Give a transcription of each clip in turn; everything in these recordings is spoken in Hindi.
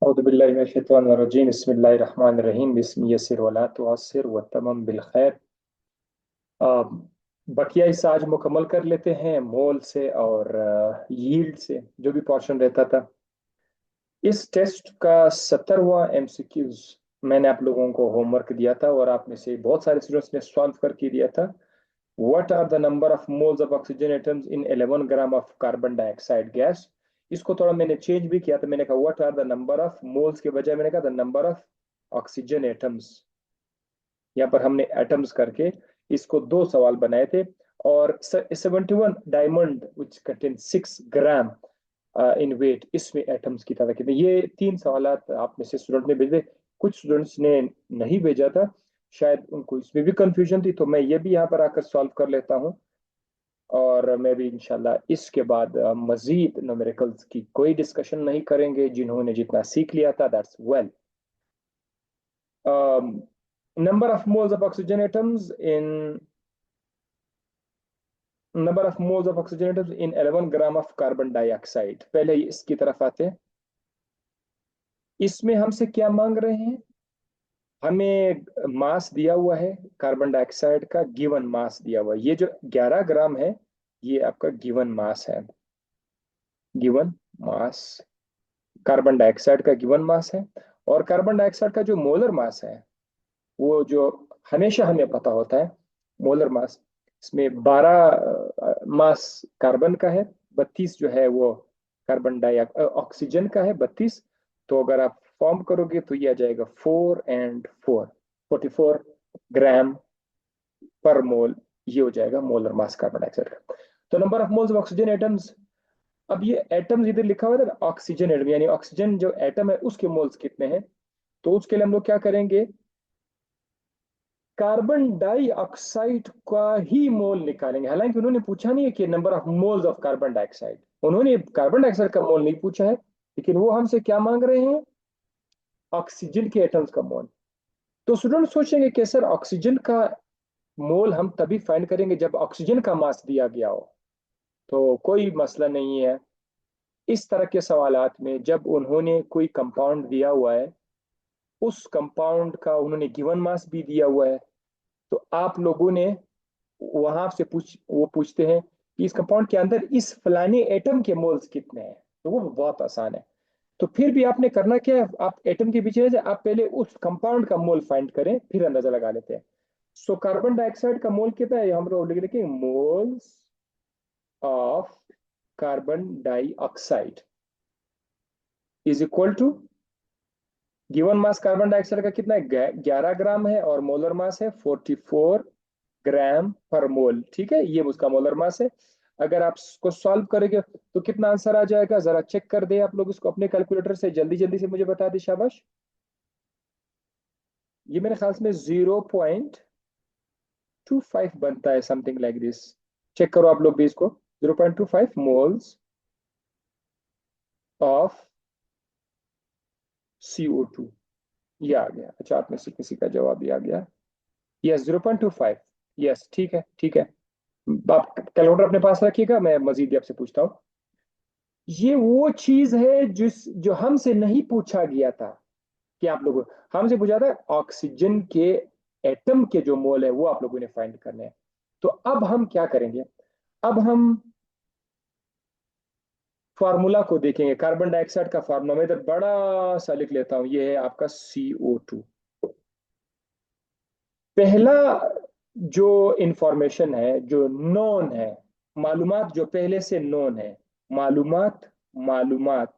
औज़ुबिल्लाहि मिनश्शैतानिर्रजीम बिस्मिल्लाहिर्रहमानिर्रहीम बिस्मि यसिर वला तुअस्सिर वतमम बिल खैर। अ, बकिया हिस्सा आज मुकम्मल कर लेते हैं मोल से और यील्ड से जो भी पोर्शन रहता था। इस टेस्ट का 70वां एमसीक्यूज मैंने आप लोगों को होमवर्क दिया था और आप में से बहुत सारे स्टूडेंट्स ने सॉल्व करके दिया था। What are the number of moles of oxygen atoms in 11 gram of carbon dioxide gas. इसको थोड़ा मैंने चेंज भी किया था, मैंने कहा what are the number of moles के बजाय मैंने कहा the number of oxygen atoms. यहाँ पर हमने एटम्स करके इसको दो सवाल बनाए थे। और 71 diamond which contain 6 gram in weight, इसमें एटम्स की तादाद कितनी, ये तीन सवाल आप में से स्टूडेंट ने भेजे। कुछ स्टूडेंट्स ने नहीं भेजा था, शायद उनको इसमें भी कंफ्यूजन थी, तो मैं ये भी यहाँ पर आकर सॉल्व कर लेता हूँ। और मैं भी इंशाल्लाह इसके बाद मजीद न्यूमेरिकल्स की कोई डिस्कशन नहीं करेंगे। जिन्होंने जितना सीख लिया था that's well. Number of moles of oxygen atoms in number of moles of oxygen atoms in 11 gram of carbon dioxide. पहले इसकी तरफ आते हैं। इसमें हमसे क्या मांग रहे हैं? हमें मास दिया हुआ है कार्बन डाइऑक्साइड का, गिवन मास दिया हुआ है। ये जो 11 ग्राम है ये आपका गिवन मास है। गिवन मास कार्बन डाइऑक्साइड का गिवन मास है। और कार्बन डाइऑक्साइड का जो मोलर मास है वो जो हमेशा हमें पता होता है, मोलर मास, इसमें 12 मास कार्बन का है, 32 जो है वो कार्बन डाइऑक्साइड ऑक्सीजन का है, 32। तो अगर आप फॉर्म करोगे तो ये आ जाएगा 4 and 4, 44 ग्राम पर मोल। ये हो जाएगा मोलर मास कार्बन डाइऑक्साइड का। तो number of moles of oxygen atoms, अब ये एटम्स इधर लिखा हुआ है ना, ऑक्सीजन एटम, यानी ऑक्सीजन जो एटम है उसके मोल्स कितने हैं। तो उसके लिए हम लोग क्या करेंगे, कार्बन डाइऑक्साइड का ही मोल निकालेंगे। हालांकि उन्होंने पूछा नहीं है कि number of moles of carbon dioxide, उन्होंने कार्बन डाइऑक्साइड का मोल नहीं पूछा है, लेकिन वो हमसे क्या मांग रहे हैं, ऑक्सीजन के एटम्स का मोल। तो स्टूडेंट सोचेंगे कि सर ऑक्सीजन का मोल हम तभी फाइंड करेंगे जब ऑक्सीजन का मास दिया गया हो। तो कोई मसला नहीं है। इस तरह के सवालात में जब उन्होंने कोई कंपाउंड दिया हुआ है, उस कंपाउंड का उन्होंने गिवन मास भी दिया हुआ है, तो आप लोगों ने वहां से वो पूछते हैं कि इस कंपाउंड के अंदर इस फलाने एटम के मोल्स कितने हैं। तो वो बहुत आसान है। तो फिर भी आपने करना क्या है, आप एटम के पीछे आप पहले उस कंपाउंड का मोल फाइंड करें, फिर अंदाजा लगा लेते हैं। सो कार्बन डाइऑक्साइड का मोल कितना है, हम लोग लिख देंगे moles of carbon dioxide is equal to, given mass carbon dioxide का कितना है, 11 ग्राम है, और मोलर मास है 44 ग्राम पर मोल। ठीक है, ये उसका मोलर मास है। अगर आप इसको सॉल्व करेंगे तो कितना आंसर आ जाएगा, जरा चेक कर दे आप लोग इसको अपने कैलकुलेटर से, जल्दी जल्दी से मुझे बता दे, शाबाश। ये मेरे ख्याल में 0.25 बनता है, समथिंग लाइक दिस। चेक करो आप लोग भी इसको। 0.25 मोल्स ऑफ CO2। ये आ गया। अच्छा, आप में से किसी का जवाब भी आ गया। यस, 0.25। यस, ठीक है ठीक है। आप कैलकुलेटर अपने पास रखिएगा, मैं मजीद भी आपसे पूछता हूँ। ये वो चीज है जो हमसे नहीं पूछा गया था कि आप लोगों, हमसे पूछा था ऑक्सीजन के एटम के जो मोल है वो आप लोगों ने फाइंड करने हैं। तो अब हम क्या करेंगे, अब हम फार्मूला को देखेंगे। कार्बन डाइऑक्साइड का फार्मूला मैं इधर बड़ा सा लिख लेता हूं, ये है आपका CO2। पहला जो इंफॉर्मेशन है, जो नोन है, मालूमात जो पहले से नोन है, मालूमात मालूमात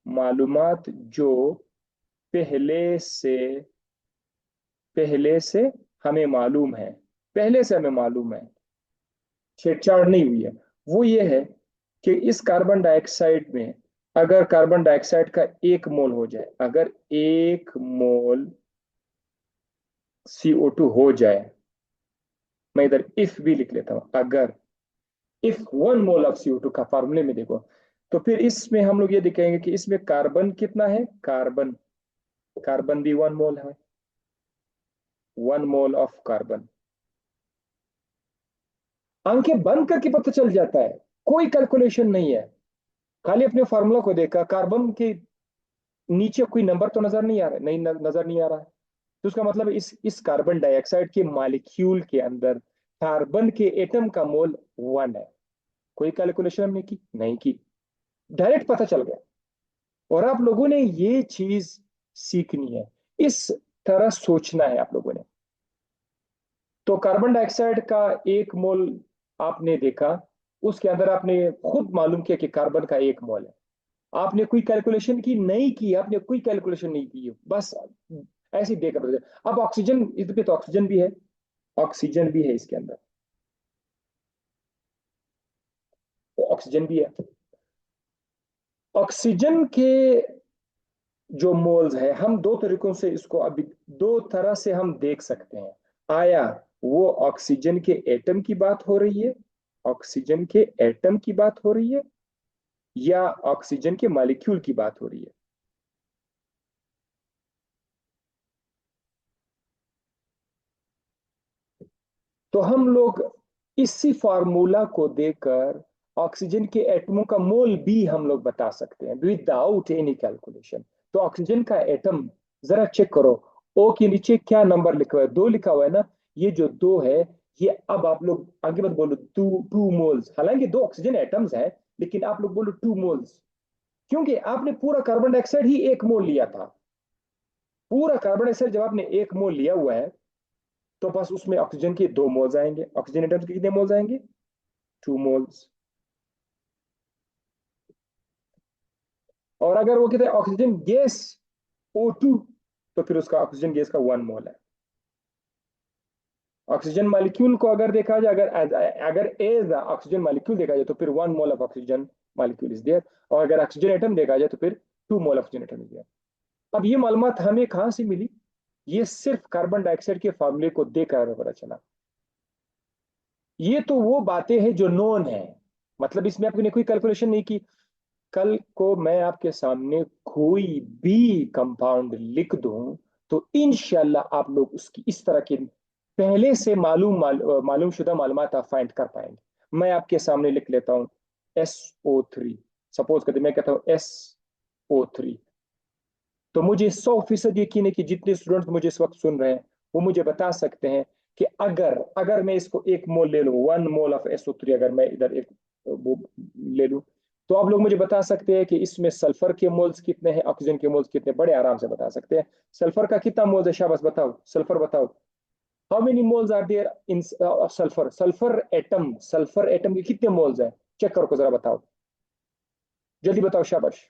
मालूमात जो पहले से पहले से हमें मालूम है, पहले से हमें मालूम है, छेड़छाड़ नहीं हुई है, वो ये है कि इस कार्बन डाइऑक्साइड में अगर कार्बन डाइऑक्साइड का 1 मोल हो जाए, अगर 1 मोल CO2 हो जाए, मैं इधर इफ भी लिख लेता हूं, अगर इफ 1 मोल ऑफ CO2 का फार्मूले में देखो, तो फिर इसमें हम लोग ये दिखाएंगे कि इसमें कार्बन कितना है, कार्बन, कार्बन भी 1 मोल है, 1 मोल ऑफ कार्बन। आंखें बंद करके पता चल जाता है, कोई कैलकुलेशन नहीं है, खाली अपने फार्मूला को देखा, कार्बन की नीचे कोई नंबर तो नजर नहीं आ रहा है, नहीं नजर नहीं आ रहा है। तो उसका मतलब इस कार्बन डाइऑक्साइड के मॉलिक्यूल के अंदर कार्बन के एटम का मोल 1 है। कोई कैलकुलेशन हमने की नहीं की, डायरेक्ट पता चल गया। और आप लोगों ने ये चीज सीखनी है, इस तरह सोचना है आप लोगों ने। तो कार्बन डाइऑक्साइड का 1 मोल आपने देखा, उसके अंदर आपने खुद मालूम किया कि कार्बन का 1 मोल है। आपने कोई कैलकुलेशन की नहीं की, आपने कोई कैलकुलेशन नहीं की, बस ऐसे ही देखकर। अब ऑक्सीजन, इस पे तो ऑक्सीजन भी है, ऑक्सीजन भी है इसके अंदर, तो ऑक्सीजन भी है। ऑक्सीजन के जो मोल्स है, हम दो तरीकों से इसको अभी, दो तरह से हम देख सकते हैं। आया वो ऑक्सीजन के एटम की बात हो रही है, ऑक्सीजन के एटम की बात हो रही है, या ऑक्सीजन के मॉलिक्यूल की बात हो रही है। तो हम लोग इसी फार्मूला को देकर ऑक्सीजन के एटमों का मोल भी हम लोग बता सकते हैं विदाउट एनी कैलकुलेशन। तो ऑक्सीजन का एटम जरा चेक करो, ओ के नीचे क्या नंबर लिखा हुआ है? 2 लिखा हुआ है ना। ये जो 2 है, ये अब आप लोग आगे मत बोलो 2 मोल्स, हालांकि 2 ऑक्सीजन एटम्स हैं, लेकिन आप लोग बोलो 2 मोल्स, क्योंकि आपने पूरा कार्बन डाइऑक्साइड ही 1 मोल लिया था। पूरा कार्बन डाइऑक्साइड जब आपने 1 मोल लिया हुआ है, तो बस उसमें ऑक्सीजन के 2 मोल्स आएंगे। ऑक्सीजन एटम्स के कितने मोल्स आएंगे? 2 मोल्स। और अगर वो कहते हैं ऑक्सीजन गैस O2, तो फिर उसका ऑक्सीजन गैस का 1 मोल है। ऑक्सीजन मॉलिक्यूल को अगर देखा जाए, अगर अगर एज ऑक्सीजन मॉलिक्यूल देखा जाए, तो फिर 1 mole of oxygen molecule is there. और अगर ऑक्सीजन एटम देखा जाए, तो फिर 2 mole oxygen atom is there. अब ये मालूमात हमें कहाँ से मिली? ये सिर्फ कार्बन डाइऑक्साइड के फार्मूले को देखकर हमें पता चला। ये तो वो बातें हैं जो नोन है, मतलब इसमें आपने कोई कैलकुलेशन नहीं की। कल को मैं आपके सामने कोई भी कंपाउंड लिख दूं, तो इंशाल्लाह आप लोग उसकी इस तरह की पहले से मालूम शुदा मालूमात आप फाइंड कर पाएंगे। मैं आपके सामने लिख लेता हूं SO3, सपोज करते मैं कहता हूं SO3। तो मुझे 100% यकीन है कि जितने स्टूडेंट्स मुझे इस वक्त सुन रहे हैं, वो मुझे बता सकते हैं कि अगर अगर मैं इसको 1 मोल ले लूँ, 1 मोल ऑफ SO3, अगर मैं इधर एक वो ले लूँ, तो आप लोग मुझे बता सकते हैं कि इसमें सल्फर के मोल्स कितने हैं, ऑक्सीजन के मोल्स कितने, बड़े आराम से बता सकते हैं। सल्फर का कितना मोल्स है? शाबाश बताओ, सल्फर बताओ। How many moles are there in sulphur? Sulphur atom के कितने मोल्स हैं? चेक करो जरा, बताओ जल्दी बताओ, शाबाश।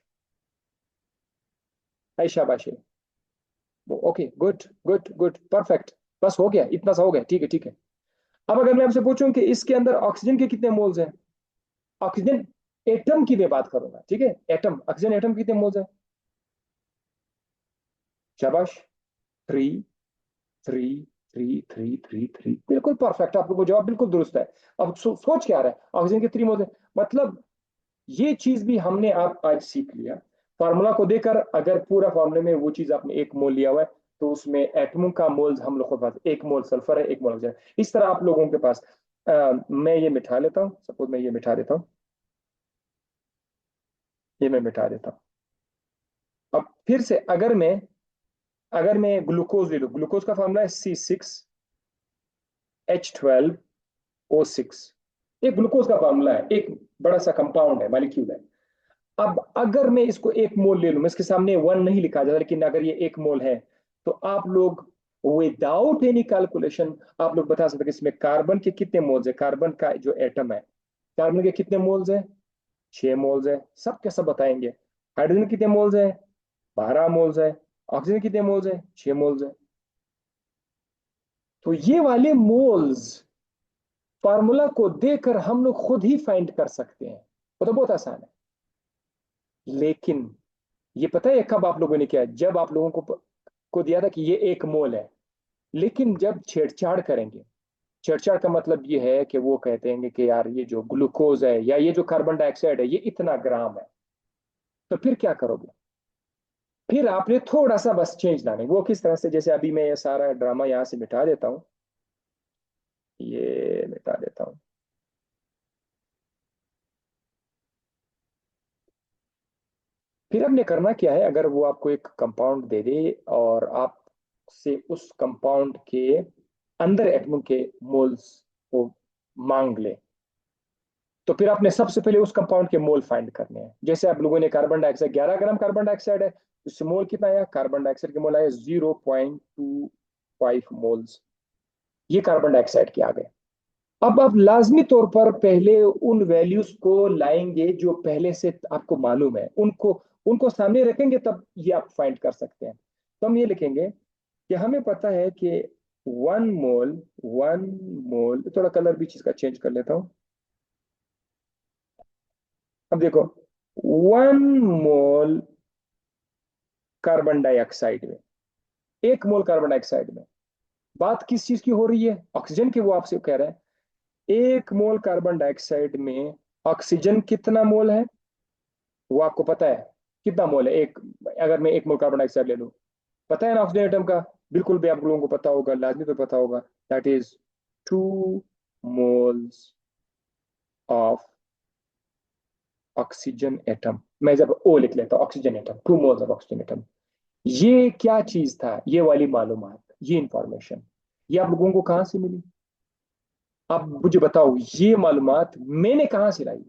है शाबाश है। Okay, good good good, perfect. बस हो गया, इतना सा हो गया, ठीक है ठीक है। अब अगर मैं आपसे पूछूं कि इसके अंदर ऑक्सीजन के कितने मोल्स हैं, ऑक्सीजन एटम की मैं बात करूंगा, ठीक है, एटम, ऑक्सीजन एटम कितने मोल्स हैं? शाबाश। 3 3 3 3 3 3, बिल्कुल परफेक्ट, आप लोगों को जवाब बिल्कुल दुरुस्त है। अब सोच क्या आ रहा है, ऑक्सीजन के 3 मोल्स हैं, मतलब ये चीज भी हमने आप आज सीख लिया। फार्मूला को देकर अगर पूरा फार्मूले में वो चीज आपने 1 मोल लिया हुआ है, तो उसमें एटमों का मोल्स हम लोग के पास 1 मोल सल्फर है, 1 मोल ऑक्सीजन। इस तरह आप लोगों के पास मैं ये मिटा लेता हूँ, सपोज मैं ये मिटा देता हूँ, ये मैं मिटा देता हूँ। अब फिर से अगर मैं ग्लूकोज ले लूँ, ग्लूकोज का फार्मूला है C6H12O6। एक ग्लूकोज का फार्मूला है, एक बड़ा सा कंपाउंड है, मॉलिक्यूल है। अब अगर मैं इसको 1 मोल ले लूं, मैं इसके सामने 1 नहीं लिखा जाता, लेकिन अगर ये 1 मोल है, तो आप लोग विदाउट एनी कैलकुलेशन आप लोग बता सकते हैं कि इसमें कार्बन के कितने मोल्स है। कार्बन का जो एटम है, कार्बन के कितने मोल्स है? 6 मोल्स है, सब के सब बताएंगे। हाइड्रोजन कितने मोल्स है? 12 मोल्स है। ऑक्सीजन कितने मोल्स है? 6 मोल्स है। तो ये वाले मोल्स फार्मूला को देकर हम लोग खुद ही फाइंड कर सकते हैं, वो तो बहुत आसान है। लेकिन ये पता है कब आप लोगों ने किया? जब आप लोगों को दिया था कि ये 1 मोल है। लेकिन जब छेड़छाड़ करेंगे, छेड़छाड़ का मतलब ये है कि वो कहते हैं कि यार ये जो ग्लूकोज है या ये जो कार्बन डाइऑक्साइड है, ये इतना ग्राम है, तो फिर क्या करोगे? फिर आपने थोड़ा सा बस चेंज लाने। वो किस तरह से? जैसे अभी मैं ये सारा ड्रामा यहाँ से मिटा देता हूँ, ये मिटा देता हूँ। फिर आपने करना क्या है, अगर वो आपको एक कंपाउंड दे दे और आप से उस कंपाउंड के अंदर एटम के मोल्स को मांग ले, तो फिर आपने सबसे पहले उस कंपाउंड के मोल फाइंड करने हैं। जैसे आप लोगों ने carbon dioxide 11 gram carbon dioxide है, उससे मोल कितना आया, कार्बन डाइऑक्साइड के मोल आया 0.25 मोल्स। ये कार्बन डाइऑक्साइड के आ गए। अब आप लाजमी तौर पर पहले उन वैल्यूज को लाएंगे जो पहले से आपको मालूम है, उनको उनको सामने रखेंगे, तब ये आप फाइंड कर सकते हैं। तो हम ये लिखेंगे कि हमें पता है कि 1 मोल, 1 मोल, थोड़ा कलर भी चीज का चेंज कर लेता हूं। अब देखो, 1 मोल कार्बन डाइऑक्साइड में, 1 मोल कार्बन डाइऑक्साइड में, बात किस चीज की हो रही है, ऑक्सीजन की। वो आपसे कह रहे हैं 1 मोल कार्बन डाइऑक्साइड में ऑक्सीजन कितना मोल है, वो आपको पता है कितना मोल है एक। अगर मैं 1 मोल कार्बन डाइऑक्साइड ले लूं, पता है ना ऑक्सीजन एटम का, बिल्कुल भी आप लोगों को पता होगा, लाजमी तो पता होगा। That is 2 moles of oxygen atom. मैं जब ओ लिख लेता हूं, oxygen atom, 2 moles of oxygen atom. ये क्या चीज था, ये वाली मालूमात, ये इंफॉर्मेशन, ये आप लोगों को कहां से मिली? आप मुझे बताओ, ये मालूमात मैंने कहां से लाई?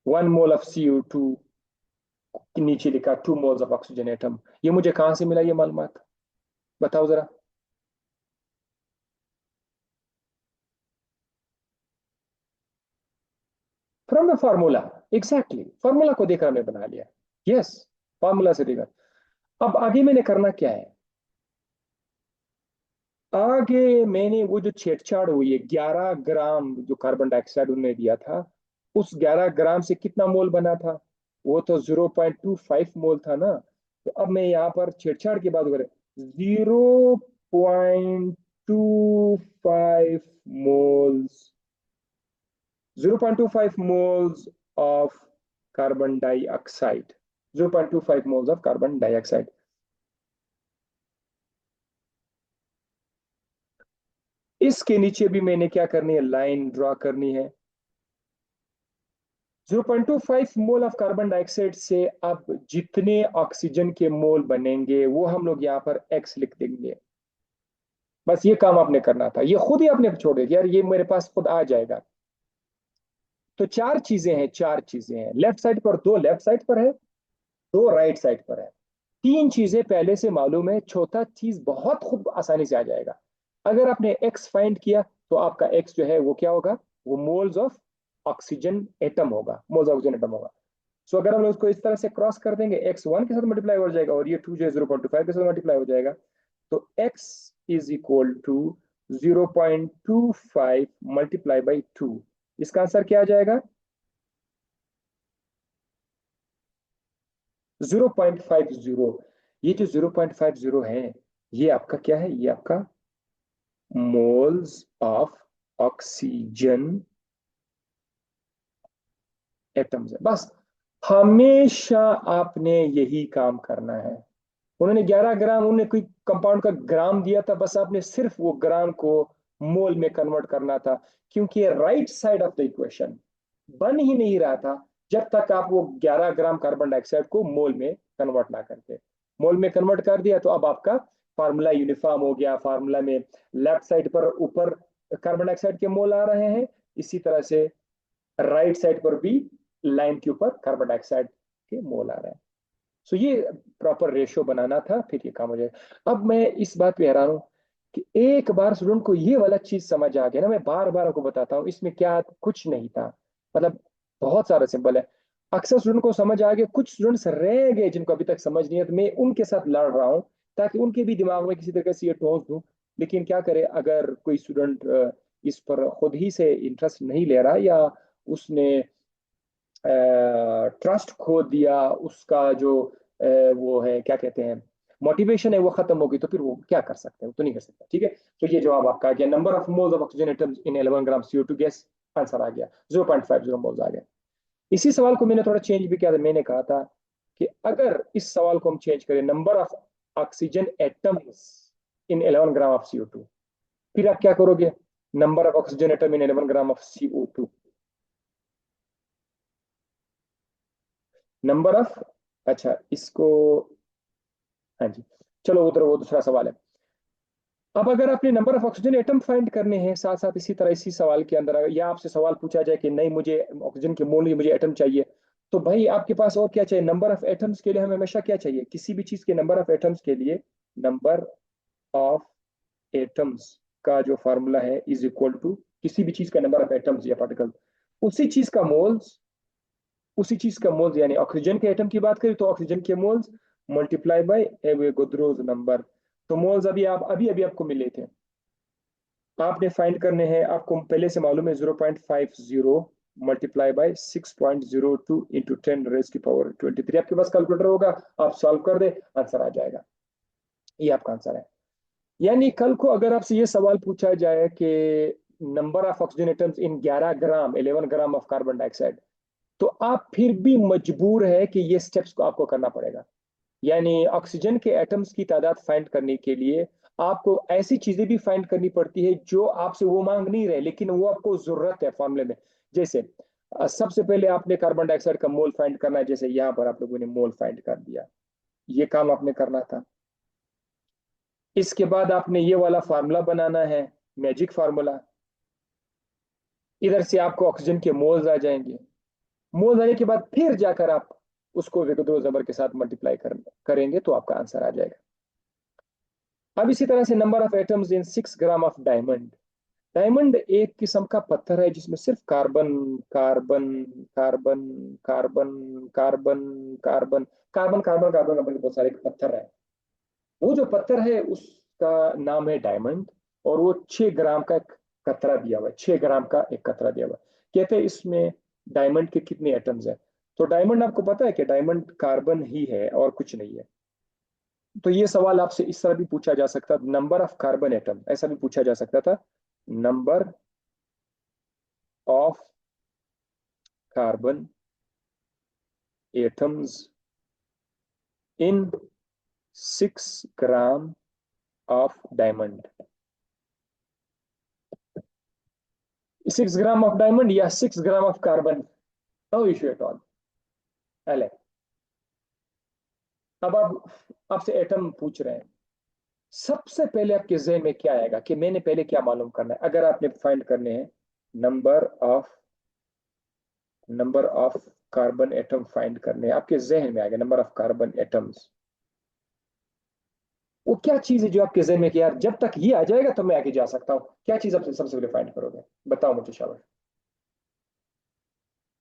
1 मोल ऑफ CO2 के नीचे लिखा 2 मोल्स ऑफ ऑक्सीजन एटम, ये मुझे कहां से मिला ये मालूमात? बताओ जरा। From the formula, exactly, formula को देखकर हमने बना लिया। यस, फार्मूला से देखा। अब आगे मैंने करना क्या है, आगे मैंने वो जो छेड़छाड़ हुई है, 11 ग्राम जो कार्बन डाइऑक्साइड उन्होंने दिया था, उस 11 ग्राम से कितना मोल बना था? वो तो 0.25 मोल था ना। तो अब मैं यहाँ पर छेड़छाड़ की बात करें, 0.25 moles, 0.25 moles of carbon dioxide, 0.25 moles of carbon dioxide. इसके नीचे भी मैंने क्या करनी है, लाइन ड्रॉ करनी है। 0.25 मोल ऑफ कार्बन डाइऑक्साइड से अब जितने ऑक्सीजन के मोल बनेंगे वो हम लोग यहाँ पर एक्स लिख देंगे। बस ये काम आपने करना था, ये खुद ही आपने छोड़ दिया यार, ये मेरे पास खुद आ जाएगा। तो चार चीजें हैं, चार चीजें हैं लेफ्ट साइड पर, दो लेफ्ट साइड पर है, दो राइट साइड पर है। तीन चीजें पहले से मालूम है, चौथा चीज बहुत खुद आसानी से आ जाएगा। अगर आपने एक्स फाइंड किया तो आपका एक्स जो है वो क्या होगा, वो मोल्स ऑफ ऑक्सीजन एटम होगा, मोल्स ऑफ ऑक्सीजन एटम होगा। सो अगर हम लोग इसको इस तरह से क्रॉस कर देंगे, एक्स 1 के साथ मल्टीप्लाई हो जाएगा और ये 2 जो है 0.25 के साथ मल्टीप्लाई हो जाएगा। तो X is equal to 0.25 multiply by 2। इसका आंसर क्या आ जाएगा? 0.50। ये जो 0.50 है, ये आपका क्या है, ये आपका मोल्स ऑफ ऑक्सीजन एटम्स है। बस हमेशा आपने यही काम करना है। उन्होंने 11 ग्राम, उन्होंने कोई कंपाउंड का ग्राम दिया था, बस आपने सिर्फ वो ग्राम को मोल में कन्वर्ट करना था। क्योंकि right side of the equation बन ही नहीं रहा था जब तक आप वो 11 ग्राम कार्बन डाइऑक्साइड को मोल में कन्वर्ट ना करते। मोल में कन्वर्ट कर दिया तो अब आपका फार्मूला यूनिफॉर्म हो गया। फार्मूला में लेफ्ट साइड पर ऊपर कार्बन डाइऑक्साइड के मोल आ रहे हैं, इसी तरह से राइट साइड पर भी लाइन के ऊपर कार्बन डाइऑक्साइड के मोल आ रहे हैं। सो ये प्रॉपर रेशियो बनाना था, फिर ये काम हो जाएगा। अब मैं इस बात पे हैरान हूं कि एक बार स्टूडेंट को ये वाला चीज समझ आ गया ना, मैं बार बार आपको बताता हूँ, इसमें क्या कुछ नहीं था, मतलब बहुत सारा सिंपल है। अक्सर स्टूडेंट को समझ आ गया, कुछ स्टूडेंट्स रह गए जिनको अभी तक समझ नहीं है, तो मैं उनके साथ लड़ रहा हूँ ताकि उनके भी दिमाग में किसी तरीके से ये ठोस दूं। लेकिन क्या करे, अगर कोई स्टूडेंट इस पर खुद ही से इंटरेस्ट नहीं ले रहा, या उसने ट्रस्ट खो दिया, उसका जो वो है क्या कहते हैं, मोटिवेशन है, वो खत्म हो गई, तो फिर वो क्या कर सकते हैं, वो तो नहीं कर सकता। ठीक है, तो ये जवाब आपका आ गया, number of moles of oxygen atoms in 11 gram CO2 gas, answer आ गया 0.50 मोल्स आ गया। इसी सवाल को मैंने थोड़ा चेंज भी किया था। मैंने कहा था कि अगर इस सवाल को हम चेंज करें, number of oxygen atoms in 11 gram of CO2, फिर आप क्या करोगे, number of oxygen atom in 11 gram of CO2। Number of, अच्छा इसको, हाँ जी, चलो उधर वो दूसरा सवाल है। अब अगर आपने number of oxygen atom find करने हैं साथ साथ इसी तरह इसी सवाल के अंदर, या आपसे सवाल पूछा जाए कि नहीं मुझे ऑक्सीजन के मोल नहीं मुझे एटम चाहिए, तो भाई आपके पास और क्या चाहिए? नंबर ऑफ एटम्स के लिए हमें हमेशा क्या चाहिए? किसी भी चीज के नंबर ऑफ एटम्स के लिए नंबर ऑफ एटम्स का जो फार्मूला है इज इक्वल टू किसी भी चीज का नंबर ऑफ एटम्स या पार्टिकल, उसी चीज का मोल्स, उसी चीज का मोल्स, यानी ऑक्सीजन के एटम की बात करें तो ऑक्सीजन के मोल्स मल्टीप्लाई बाय एवोगाद्रोस नंबर। तो मोल्स अभी आप अभी अभी आपको मिले थे, आपने फाइंड करने हैं, आपको पहले से मालूम है 0.50 मल्टीप्लाई बाय 6.02 इंटू 10⁻23। आपके पास कैलकुलेटर होगा, आप सॉल्व कर दे, आंसर आ जाएगा। ये आपका आंसर है। यानी कल को अगर आपसे ये सवाल पूछा जाए कि number of oxygen atoms in 11 gram 11 gram of carbon dioxide, तो आप फिर भी मजबूर है कि ये स्टेप्स को आपको करना पड़ेगा। यानी ऑक्सीजन के एटम्स की तादाद फाइंड करने के लिए आपको ऐसी चीजें भी फाइंड करनी पड़ती है जो आपसे वो मांग नहीं रहे लेकिन वो आपको जरूरत है फॉर्मूले में। जैसे सबसे पहले आपने कार्बन डाइऑक्साइड का मोल फाइंड करना है, जैसे यहाँ पर आप लोगों ने मोल फाइंड कर दिया, ये काम आपने करना था। इसके बाद आपने ये वाला फार्मूला बनाना है, मैजिक फार्मूला। इधर से आपको ऑक्सीजन के मोल्स आ जाएंगे, मोल्स आने के बाद फिर जाकर आप उसको विगतो जबर के साथ मल्टीप्लाई करेंगे तो आपका आंसर आ जाएगा। अब इसी तरह से number of atoms in 6 gram of diamond. Diamond एक किस्म का पत्थर है जिसमें सिर्फ carbon carbon carbon carbon carbon carbon carbon carbon carbon carbon के बहुत सारे पत्थर है। वो जो पत्थर है उसका नाम है डायमंड, और वो 6 ग्राम का एक कतरा दिया हुआ है, 6 ग्राम का एक कतरा दिया हुआ है। कहते हैं इसमें डायमंड के कितने एटम्स हैं? तो डायमंड आपको पता है कि डायमंड कार्बन ही है और कुछ नहीं है। तो ये सवाल आपसे इस तरह भी पूछा जा सकता, नंबर ऑफ कार्बन एटम ऐसा भी पूछा जा सकता था, number of carbon atoms in 6 gram of diamond. 6 gram of diamond या 6 gram of carbon, no issue at all. अब आप, आपसे एटम पूछ रहे हैं, सबसे पहले आपके जहन में क्या आएगा कि मैंने पहले क्या मालूम करना है? अगर आपने फाइंड करने हैं number of number of carbon atom find करने हैं, आपके जहन में आएगा नंबर ऑफ कार्बन एटम्स। वो क्या चीज है जो आपके जहन में कि यार जब तक ये आ जाएगा तो मैं आगे जा सकता हूँ? क्या चीज आप सबसे पहले फाइंड करोगे? बताओ मुझे शाबाश,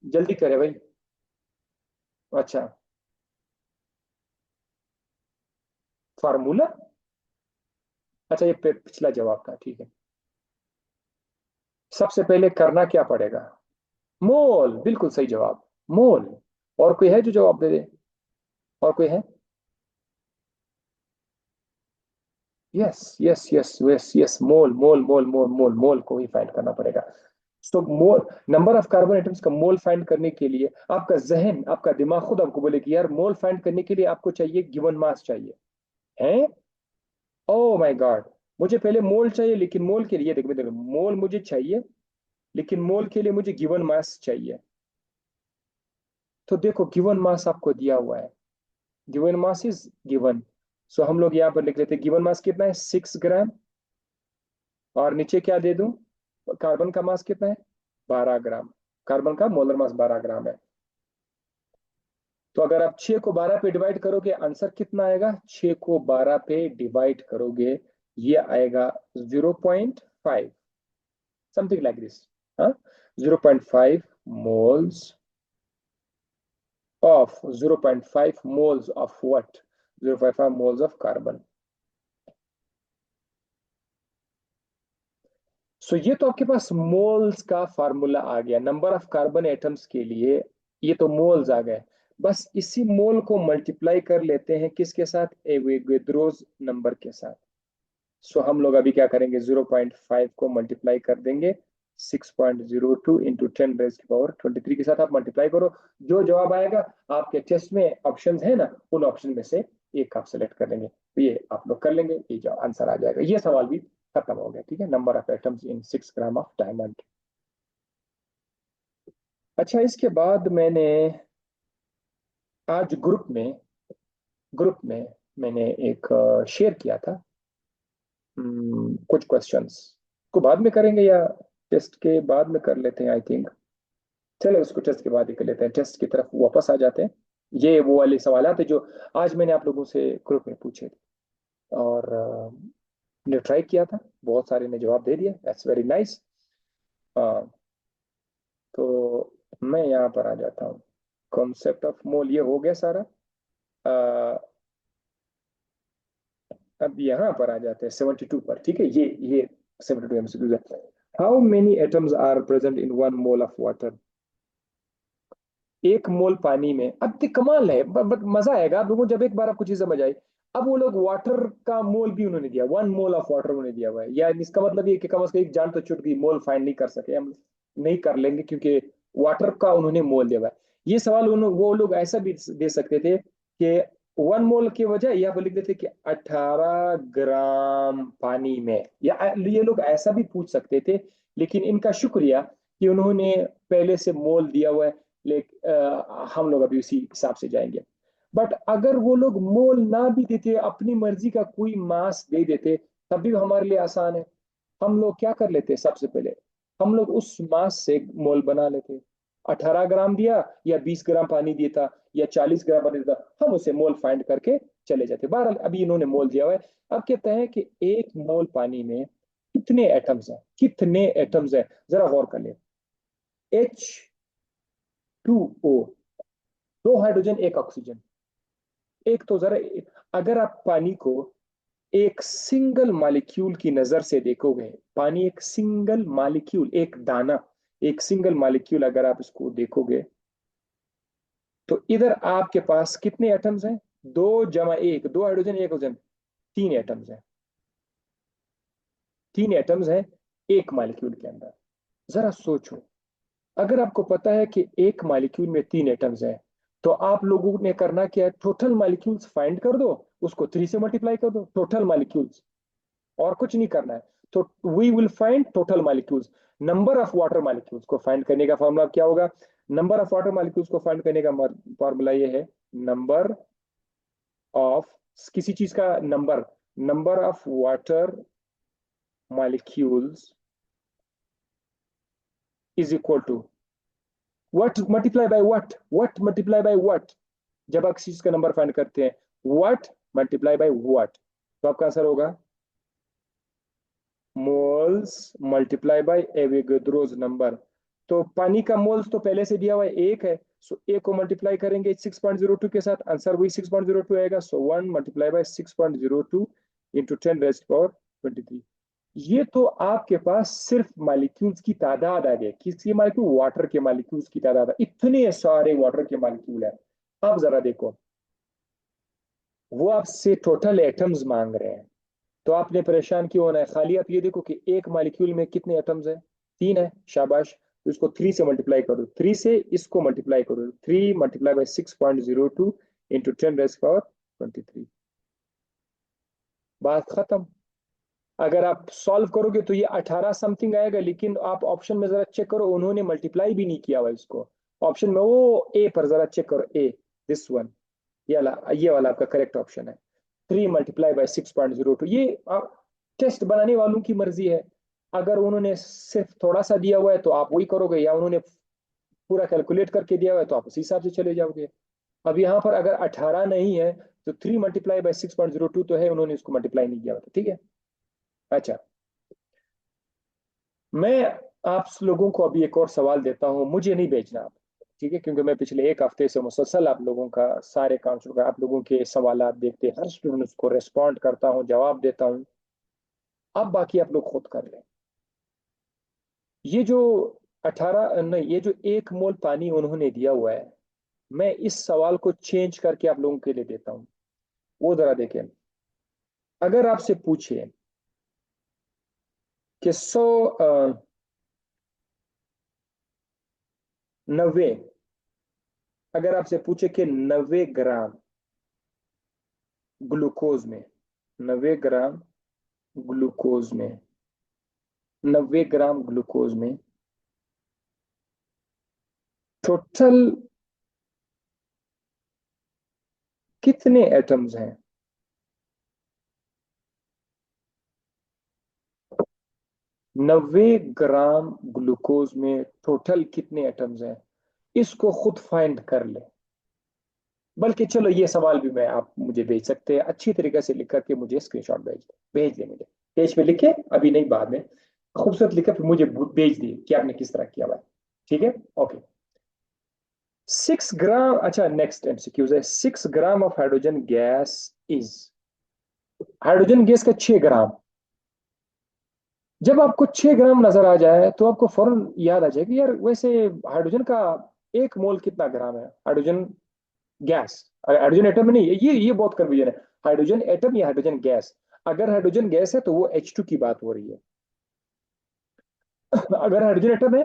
जल्दी करे भाई। अच्छा, फार्मूला। अच्छा ये पिछला जवाब था, ठीक है। सबसे पहले करना क्या पड़ेगा? मोल, बिल्कुल सही जवाब, मोल। और कोई है जो जवाब दे दे? और कोई है? Yes yes yes yes yes, mole mole mole mole mole mole को ही फाइंड करना पड़ेगा। तो mole, number of carbon atoms का मोल फाइंड करने के लिए आपका जहन आपका दिमाग खुद आपको बोले कि यार मोल फाइंड करने के लिए आपको चाहिए गिवन मास चाहिए है। ओ माय गॉड, मुझे पहले मोल चाहिए लेकिन मोल के लिए देखो देखो, मोल मुझे चाहिए लेकिन मोल के लिए मुझे गिवन मास चाहिए। तो देखो गिवन मास आपको दिया हुआ है, गिवन मास इज गिवन। सो हम लोग यहाँ पर लिख लेते हैं गिवन मास कितना है 6 ग्राम, और नीचे क्या दे दूं? कार्बन का मास कितना है? 12 ग्राम। कार्बन का मोलर मास 12 ग्राम है। तो अगर आप 6 को 12 पे डिवाइड करोगे आंसर कितना आएगा? 6 को 12 पे डिवाइड करोगे ये आएगा 0.5, समथिंग लाइक दिस। हाँ, 0.5 moles of 0.5 moles of what? 0.5 moles of carbon. So ये तो आपके पास मोल्स का फार्मूला आ गया नंबर ऑफ कार्बन एटम्स के लिए। ये तो मोल्स आ गए, बस इसी मोल को मल्टीप्लाई कर लेते हैं किसके साथ? एवोगाद्रोस नंबर के साथ। सो हम लोग अभी क्या करेंगे, 0.5 को मल्टीप्लाई कर देंगे 6.02 इंटू 10⁻23 के साथ। आप मल्टीप्लाई करो, जो जवाब आएगा आपके टेस्ट में ऑप्शंस है ना, उन ऑप्शन में से एक आप सेलेक्ट कर लेंगे, तो ये आप लोग कर लेंगे, ये जो आंसर आ जाएगा। ये सवाल भी खत्म हो गया, ठीक है। Number of atoms in 6 gram of diamond. अच्छा इसके बाद मैंने आज ग्रुप में मैंने एक शेयर किया था कुछ क्वेश्चंस को बाद में करेंगे या टेस्ट के बाद में कर लेते हैं आई थिंक। चलो उसको टेस्ट के बाद ही कर लेते हैं, टेस्ट की तरफ वापस आ जाते हैं। ये वो वाले सवाल थे जो आज मैंने आप लोगों से ग्रुप में पूछे थे और ने ट्राई किया था, बहुत सारे ने जवाब दे दिया, दैट्स वेरी नाइस। तो मैं यहाँ पर आ जाता हूँ, कॉन्सेप्ट ऑफ मोल ये हो गया सारा। अ, अब यहाँ पर आ जाते हैं 72 पर, ठीक है। ये 72 एमसीक्यूज है। How many atoms are present in 1 mole of water? 1 mole पानी में, अब तो कमाल है, बट मजा आएगा आप लोगों को जब एक बार आपको चीज समझ आई। अब वो लोग वाटर का मोल भी उन्होंने दिया, 1 मोल ऑफ वाटर उन्होंने दिया हुआ है, या इसका मतलब ये कि कम से कम एक जान तो छूट गई, मोल फाइंड नहीं कर सके हम, नहीं कर लेंगे क्योंकि वाटर का उन्होंने मोल दिया हुआ है। ये सवाल वो लोग ऐसा भी दे सकते थे कि 1 मोल की वजह यहाँ पर लिख देते कि 18 ग्राम पानी में, या ये लोग ऐसा भी पूछ सकते थे। लेकिन इनका शुक्रिया कि उन्होंने पहले से मोल दिया हुआ है, हम लोग अभी उसी हिसाब से जाएंगे। बट अगर वो लोग मोल ना भी देते, अपनी मर्जी का कोई मास दे देते, तब भी हमारे लिए आसान है। हम लोग क्या कर लेते, सबसे पहले हम लोग उस मास से मोल बना लेते। 18 ग्राम दिया या 20 ग्राम पानी दिया था या 40 ग्राम पानी दिया था, हम उसे मोल फाइंड करके चले जाते। बहरहाल अभी इन्होंने मोल दिया हुआ है। अब कहते हैं कि 1 मोल पानी में कितने एटम्स हैं, कितने एटम्स हैं, जरा गौर कर ले। H2O, 2 hydrogen 1 oxygen. एक तो जरा, अगर आप पानी को एक सिंगल मॉलिक्यूल की नजर से देखोगे, पानी एक सिंगल मॉलिक्यूल, एक दाना, एक सिंगल मॉलिक्यूल अगर आप इसको देखोगे, तो इधर आपके पास कितने एटम्स हैं? 2 + 1, 2 हाइड्रोजन 1 ऑक्सीजन, 3 एटम्स हैं। 3 एटम्स हैं एक मॉलिक्यूल के अंदर। जरा सोचो, अगर आपको पता है कि एक मॉलिक्यूल में 3 एटम्स हैं, तो आप लोगों ने करना क्या है, टोटल मॉलिक्यूल्स फाइंड कर दो, उसको 3 से मल्टीप्लाई कर दो, टोटल मॉलिक्यूल्स, और कुछ नहीं करना है। तो we will find total molecules. Number of water molecules को फाइंड करने का फॉर्मूला क्या होगा? नंबर ऑफ वाटर मॉलिक्यूल्स को फाइंड करने का फॉर्मूला ये है, नंबर ऑफ किसी चीज का number, number of water molecules is equal to what multiply by what, what multiply by what. जब आप किसी चीज का नंबर फाइंड करते हैं, व्हाट मल्टीप्लाई बाय व्हाट, तो आपका आंसर होगा moles multiply by Avogadro's number. तो पानी का मोल्स तो पहले से दिया हुआ है, 1 है। सो एक को मल्टीप्लाई करेंगे 6.02 के साथ, आंसर वही 6.02 आएगा। सो 1 मल्टीप्लाई बाय 6.02 इंटू 10⁻23। ये तो आपके पास सिर्फ मॉलिक्यूल्स की तादाद आ गई, किसकी मॉलिक्यूल? वाटर के मॉलिक्यूल्स की तादाद, इतने सारे वाटर के मॉलिक्यूल है। अब जरा देखो, वो आपसे टोटल एटम्स मांग रहे हैं, तो आपने परेशान क्यों होना है? खाली आप ये देखो कि एक मॉलिक्यूल में कितने एटम्स हैं, 3 है, शाबाश। तो इसको 3 से मल्टीप्लाई करो, 3 से इसको मल्टीप्लाई करो, 3 मल्टीप्लाई बाई 6.02 इंटू 10⁻23। बात खत्म। अगर आप सॉल्व करोगे तो ये 18 समथिंग आएगा, लेकिन आप ऑप्शन में जरा चेक करो, उन्होंने मल्टीप्लाई भी नहीं किया हुआ इसको। ऑप्शन में वो ए पर जरा चेक करो, ए, दिस वन, ये वाला आपका करेक्ट ऑप्शन है। 3 मल्टीप्लाई बाई 6.02, ये टेस्ट बनाने वालों की मर्जी है। अगर उन्होंने सिर्फ थोड़ा सा दिया हुआ है तो आप वही करोगे, या उन्होंने पूरा कैलकुलेट करके दिया हुआ है तो आप उसी हिसाब से चले जाओगे। अब यहाँ पर अगर 18 नहीं है, तो 3 मल्टीप्लाई बाई 6.02 तो है, उन्होंने उसको मल्टीप्लाई नहीं किया हुआ था, ठीक है। अच्छा, मैं आप लोगों को अभी एक और सवाल देता हूँ, मुझे नहीं भेजना आप, ठीक है, क्योंकि मैं पिछले एक हफ्ते से मुसलसल आप लोगों का, सारे काउंसलर का, आप लोगों के सवाल देखते, हर स्टूडेंट को रेस्पॉन्ड करता हूँ, जवाब देता हूँ। अब बाकी आप लोग खुद कर लें। ये जो 18 नहीं, ये जो 1 मोल पानी उन्होंने दिया हुआ है, मैं इस सवाल को चेंज करके आप लोगों के लिए देता हूँ। वो जरा देखें, अगर आपसे पूछे कि 90, अगर आपसे पूछे कि 90 ग्राम ग्लूकोज में, 90 ग्राम ग्लूकोज में, 90 ग्राम ग्लूकोज में टोटल कितने एटम्स हैं? 90 ग्राम ग्लूकोज में टोटल कितने एटम्स हैं? इसको खुद फाइंड कर ले। बल्कि चलो ये सवाल भी मैं, आप मुझे भेज सकते हैं अच्छी तरीके से लिख करके, मुझे स्क्रीनशॉट भेज दे मुझे। पेज पे लिखे, अभी नहीं बाद में, खूबसूरत लिखे फिर मुझे भेज दिए कि आपने किस तरह किया हुआ है। ठीक है, ओके। 6 ग्राम, अच्छा नेक्स्ट एमसीक्यूज है। 6 gram of hydrogen gas is, hydrogen gas का 6 ग्राम। जब आपको 6 ग्राम नजर आ जाए तो आपको फौरन याद आ जाए कि यार वैसे हाइड्रोजन का 1 मोल कितना ग्राम है? हाइड्रोजन गैस, हाइड्रोजन एटम नहीं, ये बहुत कंफ्यूजन है। हाइड्रोजन एटम या हाइड्रोजन गैस? अगर हाइड्रोजन गैस है तो वो H2 की बात हो रही है। अगर हाइड्रोजन एटम है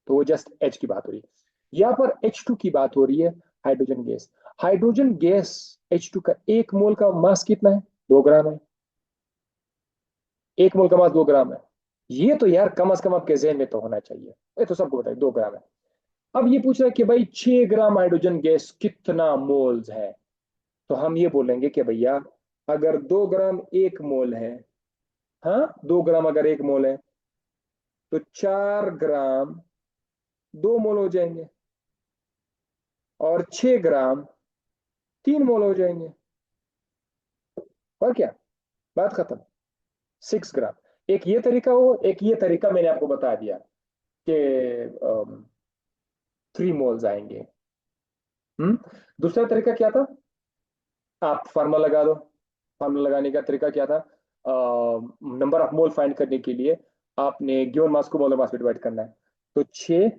तो वो जस्ट H की बात हो रही है। यहाँ पर H2 की बात हो रही है, hydrogen gas. Hydrogen gas H2 का 1 मोल का मास कितना है? 2 ग्राम है। 1 मोल का मास 2 ग्राम है। ये तो यार कम से कम आपके जहन में तो होना चाहिए, ये तो सबको बताइए 2 ग्राम है। अब ये पूछ रहा है कि भाई 6 ग्राम हाइड्रोजन गैस कितना मोल्स है? तो हम ये बोलेंगे कि भैया अगर 2 ग्राम 1 मोल है, हाँ 2 ग्राम अगर 1 मोल है तो 4 ग्राम 2 मोल हो जाएंगे, और 6 ग्राम 3 मोल हो जाएंगे। और क्या, बात खत्म। 6 ग्राम। एक ये तरीका हो, एक ये तरीका मैंने आपको बता दिया कि 3 मोल्स आएंगे। दूसरा तरीका क्या था? आप फार्मूला लगा दो। फार्मूला लगाने का तरीका क्या था? नंबर ऑफ मोल फाइंड करने के लिए आपने गिवन मास को मोलर मास में डिवाइड करना है। तो 6,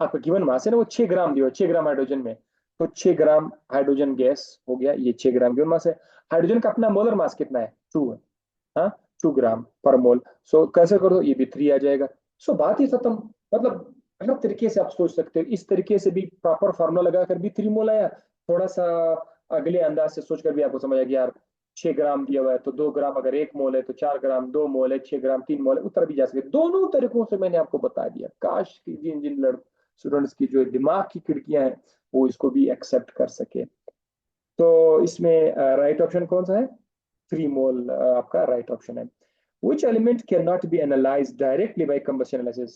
आपका गिवन मास है ना वो 6 ग्राम दिया, 6 ग्राम हाइड्रोजन में। तो 6 ग्राम हाइड्रोजन गैस हो गया, ये 6 ग्राम गिवन मास है। हाइड्रोजन का अपना मोलर मास कितना है? 2 है। हाँ, 2 ग्राम पर मोल। सो कैसे करो, ये भी 3 आ जाएगा। सो बात ही खत्म। मतलब हर तरीके से आप सोच सकते हो, इस तरीके से भी प्रॉपर फार्मूला लगाकर भी 3 मोल आया। थोड़ा सा अगले अंदाज से सोचकर भी आपको समझ आया कि यार 6 ग्राम दिया हुआ है तो 2 ग्राम अगर 1 मोल है तो 4 ग्राम 2 मोल है, 6 ग्राम 3 मोल है, उतर भी जा सके। दोनों तरीकों से मैंने आपको बता दिया। काश कि जिन जिन स्टूडेंट्स की जो दिमाग की खिड़कियां हैं वो इसको भी एक्सेप्ट कर सके। तो इसमें राइट ऑप्शन कौन सा है? 3 मोल आपका राइट ऑप्शन है। Which element cannot be analyzed directly by combustion analysis?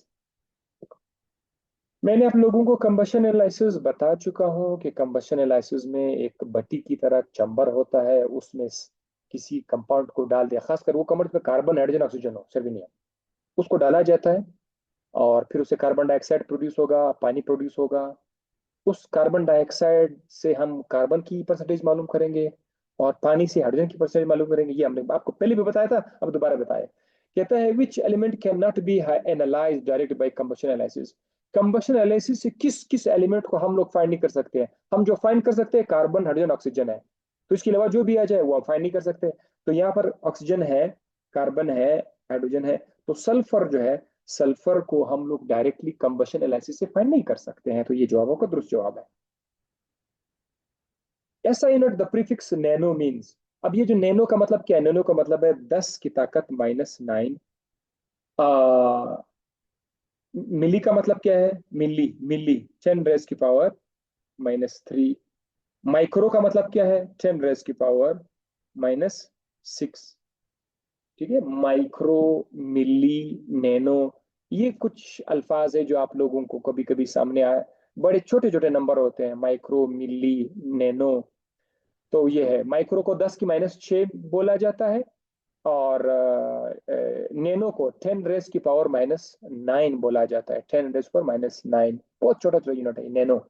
मैंने आप लोगों को कंबशन एनालिसिस बता चुका हूं कि कंबशन एनालिसिस में एक भट्टी की तरह चैम्बर होता है, उसमें किसी कंपाउंड को डाल दिया, खासकर वो कंपाउंड में कार्बन हाइड्रोजन ऑक्सीजन हो, सिर्फ उसको डाला जाता है। और फिर उससे कार्बन डाइऑक्साइड प्रोड्यूस होगा, पानी प्रोड्यूस होगा। उस कार्बन डाइऑक्साइड से हम कार्बन की परसेंटेज मालूम करेंगे, और पानी से हाइड्रोजन की परसेंटेज मालूम करेंगे। ये हमने आपको पहले भी बताया था, अब दोबारा बताया। कहता है which element can not be analyse direct by combustion analysis. Combustion analysis से किस किस एलिमेंट को हम लोग फाइंड नहीं कर सकते हैं? हम जो फाइंड कर सकते हैं कार्बन हाइड्रोजन ऑक्सीजन है। तो इसके अलावा जो भी आ जाए वो हम फाइंड नहीं कर सकते। तो यहाँ पर ऑक्सीजन है, कार्बन है, हाइड्रोजन है। तो सल्फर जो है, सल्फर को हम लोग डायरेक्टली कंबशन एनालिसिस से फाइंड नहीं कर सकते हैं। तो ये जवाबों का दुरुस्त जवाब है। ऐसा unit the prefix nano means. अब ये जो नैनो का मतलब क्या है? नैनो का मतलब है 10 की ताकत -9। मिली का मतलब क्या है? मिली, मिली 10 रेज की पावर -3। माइक्रो का मतलब क्या है? 10 रेज की पावर -6। ठीक है, माइक्रो, मिली, नैनो, ये कुछ अल्फाज है जो आप लोगों को कभी कभी सामने आए। बड़े छोटे छोटे नंबर होते हैं, माइक्रो, मिली, नैनो। तो ये है, माइक्रो को 10 की -6 बोला जाता है, और नैनो को 10 रेज की पावर -9 बोला जाता है। 10 रेज पर -9, बहुत छोटा छोटा यूनिट है nano.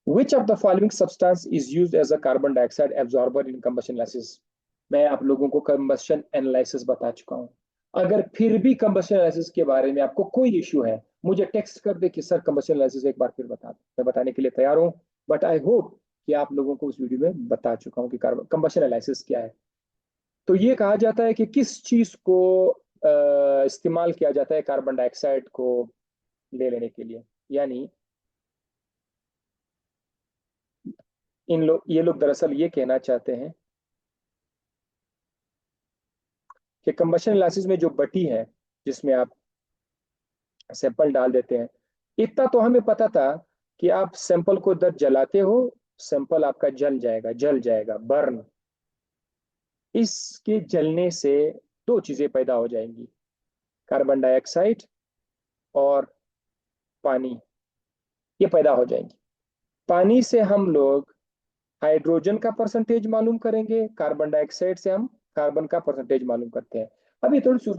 Which of the following substance is used as a carbon dioxide absorber in combustion analysis? मैं आप लोगों को कंबशन एनालिसिस बता चुका हूं। अगर फिर भी कंबशन एनालिसिस के बारे में आपको कोई इश्यू है, मुझे टेक्स्ट कर दे कि सर कंबशन एनालिसिस एक बार फिर बता दो, मैं बताने के लिए तैयार हूं। बट आई होप कि आप लोगों को उस वीडियो में बता चुका हूं कि कंबशन एनालिसिस क्या है। तो ये कहा जाता है कि किस चीज को इस्तेमाल किया जाता है कार्बन डाइऑक्साइड को ले लेने के लिए। यानी ये लोग दरअसल ये कहना चाहते हैं कि कंबशन एनालिसिस में जो बटी है, जिसमें आप सैंपल डाल देते हैं, इतना तो हमें पता था कि आप सैंपल को जब जलाते हो, सैंपल आपका जल जाएगा, बर्न। इसके जलने से दो चीजें पैदा हो जाएंगी, कार्बन डाइऑक्साइड और पानी, ये पैदा हो जाएंगी। पानी से हम लोग हाइड्रोजन का परसेंटेज मालूम करेंगे, कार्बन डाइऑक्साइड से हम कार्बन का परसेंटेज मालूम करते हैं। अब ये थोड़ी सी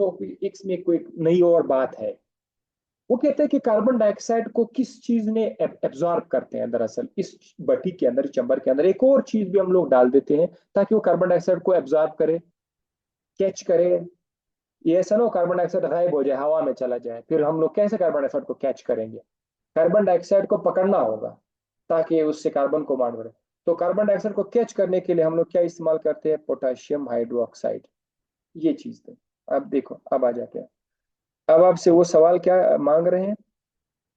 इसमें कोई नई और बात है। वो कहते हैं कि कार्बन डाइऑक्साइड को किस चीज ने एब्जॉर्ब करते हैं, दरअसल इस भट्टी के अंदर, चंबर के अंदर एक और चीज भी हम लोग डाल देते हैं ताकि वो कार्बन डाइऑक्साइड को एब्जॉर्ब करे, कैच करे। ये ऐसा ना हो कार्बन डाइऑक्साइड गायब हो जाए, हवा में चला जाए, फिर हम लोग कैसे कार्बन डाइऑक्साइड को कैच करेंगे? कार्बन डाइऑक्साइड को पकड़ना होगा ताकि उससे कार्बन को मार पड़े। तो कार्बन डाइऑक्साइड को कैच करने के लिए हम लोग क्या इस्तेमाल करते हैं? पोटेशियम हाइड्रोक्साइड, ये चीज थे। अब देखो, अब आ जाते हैं। अब आपसे वो सवाल क्या मांग रहे हैं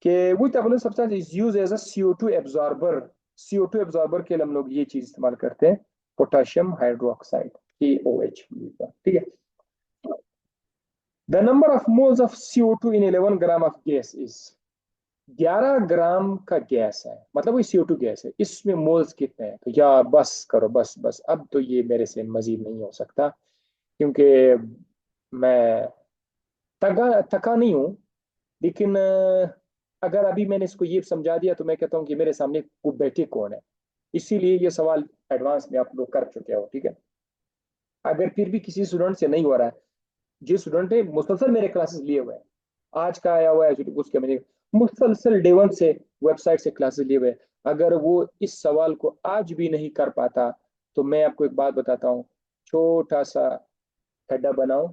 कि which ebullient substance is use as a CO2 absorber. CO2 absorber के लिए हम लोग ये चीज इस्तेमाल करते हैं, पोटेशियम हाइड्रोक्साइड, KOH। ठीक है। The number of moles of CO2 in 11 gram of gas is, 11 ग्राम का गैस है, मतलब वो CO2 गैस है, इसमें मोल्स कितने हैं? तो या बस करो, बस बस, अब तो ये मेरे से मजीद नहीं हो सकता, क्योंकि मैं थका नहीं हूं। लेकिन अगर अभी मैंने इसको ये समझा दिया तो मैं कहता हूँ कि मेरे सामने वो बैठे कौन है। इसीलिए ये सवाल एडवांस में आप लोग कर चुके हो, ठीक है। अगर फिर भी किसी स्टूडेंट से नहीं हो रहा है, जिस स्टूडेंट ने मुसलसल मेरे क्लासेस लिए हुए हैं, आज का आया हुआ है उसके मैंने मुसलसल डे वन से वेबसाइट से क्लासेस लिए हुए हैं, अगर वो इस सवाल को आज भी नहीं कर पाता, तो मैं आपको एक बात बताता हूँ। छोटा सा खड्डा बनाओ,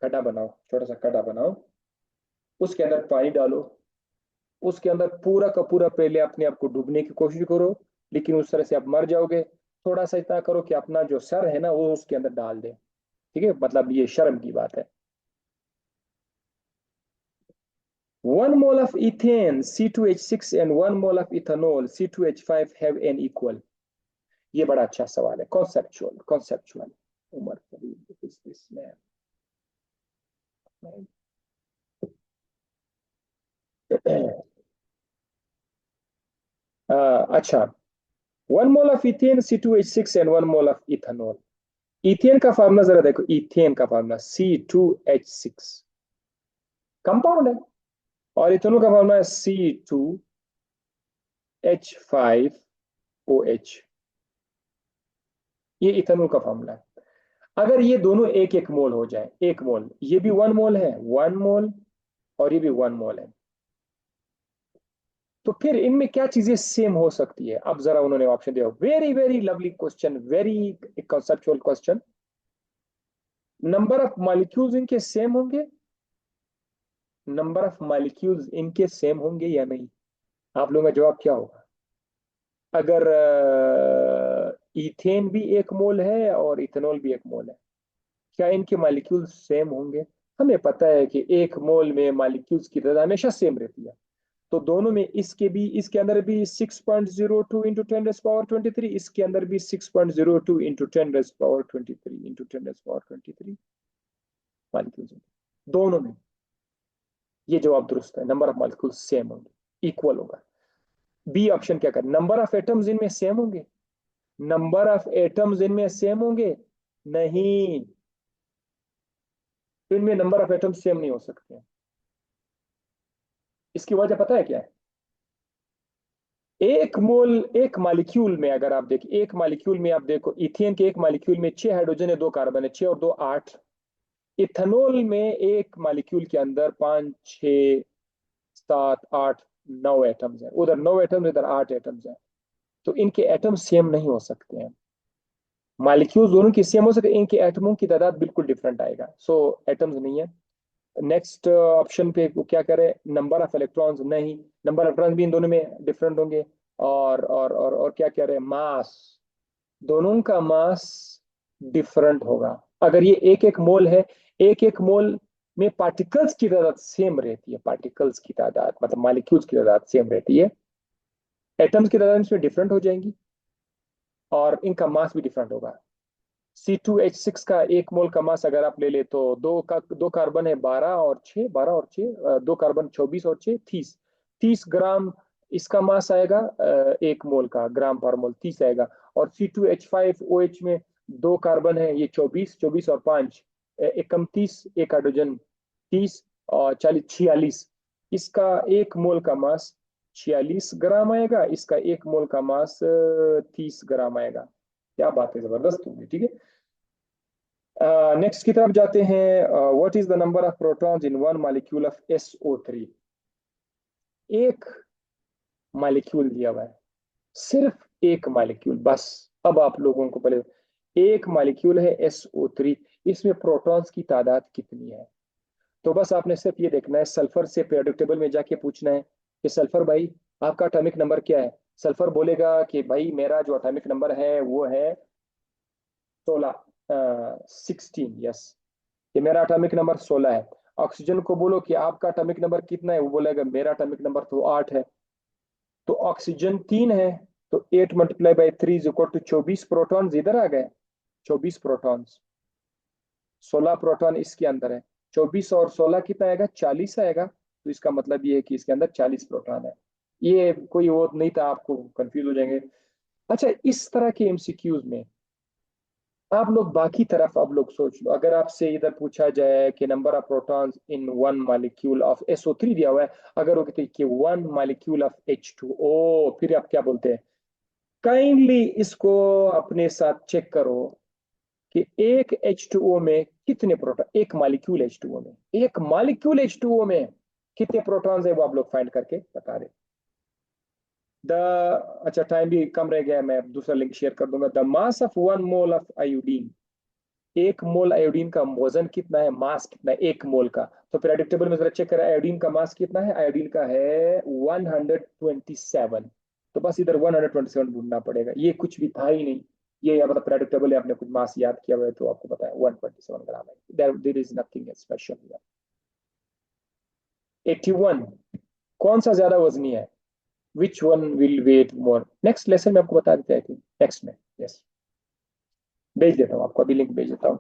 खड्डा बनाओ, छोटा सा खड्डा बनाओ, उसके अंदर पानी डालो, उसके अंदर पूरा का पूरा पहले अपने आप को डूबने की कोशिश करो, लेकिन उस तरह से आप मर जाओगे। थोड़ा सा इतना करो कि अपना जो सर है ना वो उसके अंदर डाल दे, ठीक है, मतलब ये शर्म की बात है। 1 mole of ethane C2H6 and 1 mole of ethanol C2H5 have an equal। ये बड़ा अच्छा सवाल है, conceptual conceptual. Umar Farid is this man? अच्छा, 1 mole of ethane C2H6 and 1 mole of ethanol। Ethane का फार्मूला जरा देखो, इथेन का फार्मूला C2H6, कंपाउंड है, और इथेनॉल का फार्मूला है C2H5OH। ये इथेनॉल का फार्मूला है। अगर ये दोनों एक एक मोल हो जाए, एक मोल, ये भी 1 मोल है, 1 मोल, और ये भी 1 मोल है, तो फिर इनमें क्या चीजें सेम हो सकती है? अब जरा उन्होंने ऑप्शन दिया, very very lovely question, very conceptual question. Number of molecules इनके सेम होंगे, नंबर ऑफ मॉलिक्यूल्स इनके सेम होंगे या नहीं? आप लोगों का जवाब क्या होगा? अगर इथेन भी 1 मोल है और इथेनॉल भी 1 मोल है, क्या इनके मॉलिक्यूल्स सेम होंगे? हमें पता है कि 1 मोल में मॉलिक्यूल्स की तादाद हमेशा सेम रहती है। तो दोनों में, इसके अंदर भी 6.02 इंटू 10⁻23, इसके अंदर भी 6.02 इंटू 10⁻23 इंटू 10⁻23 मॉलिक्यूल्स होंगे दोनों में। ये जवाब दुरुस्त है, नंबर ऑफ मॉलिक्यूल्स सेम होंगे, इक्वल होगा। बी ऑप्शन क्या कर, नंबर ऑफ एटम्स इनमें सेम होंगे, नंबर ऑफ एटम्स इनमें सेम होंगे? नहीं, इनमें नंबर ऑफ एटम्स सेम नहीं हो सकते हैं। इसकी वजह पता है क्या है? एक मोल, एक मॉलिक्यूल में अगर आप देखिए, एक मॉलिक्यूल में आप देखो, इथेन के एक मॉलिक्यूल में 6 हाइड्रोजन है, 2 कार्बन है, 6 और 2 8। इथेनॉल में एक मॉलिक्यूल के अंदर 5, 6, 7, 8, 9 एटम्स हैं, उधर 9 एटम्स, इधर 8 एटम्स हैं। तो इनके एटम सेम नहीं हो सकते हैं। मॉलिक्यूल्स दोनों की सेम हो सकते हैं, इनके एटमों की तादाद बिल्कुल डिफरेंट आएगा, सो एटम्स नहीं है। नेक्स्ट ऑप्शन पे वो क्या करे, नंबर ऑफ इलेक्ट्रॉन्स, नहीं, नंबर ऑफ इलेक्ट्रॉन्स भी इन दोनों में डिफरेंट होंगे। और क्या कह रहे हैं, मास, दोनों का मास डिफरेंट होगा। अगर ये एक एक मोल है, एक एक मोल में पार्टिकल्स की तादाद सेम रहती है, पार्टिकल्स की तादाद मतलब मॉलिक्यूल्स की तादाद सेम रहती है, एटम्स की तादाद इसमें डिफरेंट हो जाएंगी, और इनका मास भी डिफरेंट होगा। C2H6 का 1 मोल का मास अगर आप ले ले तो दो कार्बन है 12 और 6, 12 और 6, 2 कार्बन 24 और 6, 30, 30 ग्राम इसका मास आएगा 1 मोल का, ग्राम पर मोल 30 आएगा। और C2H5OH में 2 कार्बन है, ये 24, 24 और 5 एकम 30, एक हाइड्रोजन 30 और 40 46। इसका 1 मोल का मास 46 ग्राम आएगा, इसका 1 मोल का मास 30 ग्राम आएगा। क्या बात है, जबरदस्त होगी। ठीक है, नेक्स्ट की तरफ जाते हैं। What is the number of protons in one molecule of SO3। एक मॉलिक्यूल दिया हुआ है, सिर्फ एक मॉलिक्यूल बस। अब आप लोगों को पहले, एक मॉलिक्यूल है SO3, इसमें प्रोटॉन्स की तादाद कितनी है? तो बस आपने सिर्फ ये देखना है, सल्फर से पीरियोडिक टेबल में जाके पूछना है कि सल्फर भाई आपका एटॉमिक नंबर क्या है। सल्फर बोलेगा कि भाई मेरा जो एटॉमिक नंबर है वो है 16, 16, यस, ये मेरा एटॉमिक नंबर 16 है। ऑक्सीजन को बोलो कि आपका एटॉमिक नंबर कितना है, वो बोलेगा मेरा एटॉमिक नंबर तो 8 है। तो ऑक्सीजन 3 है, तो 8 multiply by 3 is equal to 24 proton इधर आ गए। 24 प्रोटॉन, 16 प्रोटॉन इसके अंदर है। 24 और 16 कितना आएगा, 40 आएगा। तो इसका मतलब ये है कि इसके अंदर 40 प्रोटॉन है। ये कोई वो नहीं था, आपको कंफ्यूज हो जाएंगे। अच्छा, इस तरह के एमसीक्यूज में आप लोग बाकी तरफ अब लोग सोच लो, अगर आपसे इधर पूछा जाए कि number of protons in one molecule of SO3 दिया हुआ है, अगर वो कहते कि वन मॉलिक्यूल ऑफ H2O, फिर आप क्या बोलते हैं? काइंडली इसको अपने साथ चेक करो कि एक H2O में कितने प्रोटॉन, एक मॉलिक्यूल H2O में, एक मॉलिक्यूल H2O में कितने प्रोटॉन्स है, वो आप लोग फाइंड करके बता दें। द अच्छा, टाइम भी कम रह गया है, मैं दूसरा लिंक शेयर कर दूंगा। The mass of 1 mole of iodine, 1 mole iodine का वजन कितना है, मास कितना है 1 मोल का? तो पीरियोडिक टेबल में जरा चेक करें, आयोडीन का मास कितना है? आयोडीन का है 127। तो बस इधर 127 ढूंढना पड़ेगा, ये कुछ भी था ही नहीं। ये मतलब पीरियोडिक टेबल है, आपने कुछ मास याद किया हुआ है तो आपको पता है 127 ग्राम है। There is nothing special here. 81, कौन सा ज्यादा वजनी है? Which one will weigh more? Next lesson में आपको बता देते हैं, नेक्स्ट में। यस, भेज देता हूँ आपको, अभी लिंक भेज देता हूँ।